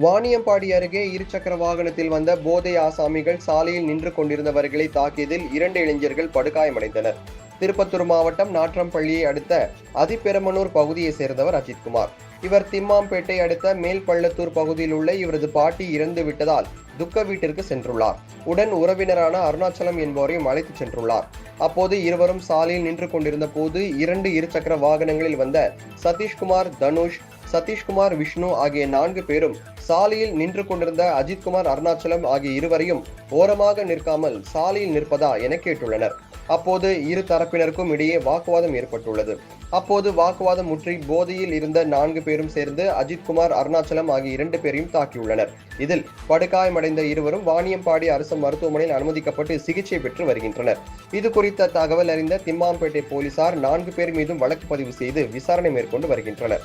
வாணியம்பாடி அருகே இருசக்கர வாகனத்தில் வந்த போதை ஆசாமிகள் சாலையில் நின்று கொண்டிருந்தவர்களை தாக்கியதில் 2 இளைஞர்கள் படுகாயமடைந்தனர். திருப்பத்தூர் மாவட்டம் நாற்றம்பள்ளியை அடுத்த அதிபெருமனூர் பகுதியை சேர்ந்தவர் அஜித்குமார். இவர் திம்மாம்பேட்டை அடுத்த மேல்பள்ளத்தூர் பகுதியில் உள்ள இவரது பாட்டி இறந்து விட்டதால் துக்க வீட்டிற்கு சென்றுள்ளார். உடன் உறவினரான அருணாச்சலம் என்பவரையும் அழைத்து சென்றுள்ளார். அப்போது இருவரும் சாலையில் நின்று கொண்டிருந்த போது 2 இருசக்கர வாகனங்களில் வந்த சதீஷ்குமார், தனுஷ், சதீஷ்குமார், விஷ்ணு ஆகிய 4 பேரும் சாலையில் நின்று கொண்டிருந்த அஜித்குமார், அருணாச்சலம் ஆகிய இருவரையும் ஓரமாக நிற்காமல் சாலையில் நிற்பதா என கேட்டுள்ளனர். அப்போது இரு தரப்பினருக்கும் இடையே வாக்குவாதம் ஏற்பட்டுள்ளது. அப்போது வாக்குவாதம் முற்றி போதையில் இருந்த 4 பேரும் சேர்ந்து அஜித்குமார், அருணாச்சலம் ஆகிய 2 பேரையும் தாக்கியுள்ளனர். இதில் படுகாயமடைந்த இருவரும் வாணியம்பாடி அரசு மருத்துவமனையில் அனுமதிக்கப்பட்டு சிகிச்சை பெற்று வருகின்றனர். இது குறித்த தகவல் அறிந்த திம்மாம்பேட்டை போலீசார் 4 பேர் மீதும் வழக்கு பதிவு செய்து விசாரணை மேற்கொண்டு வருகின்றனர்.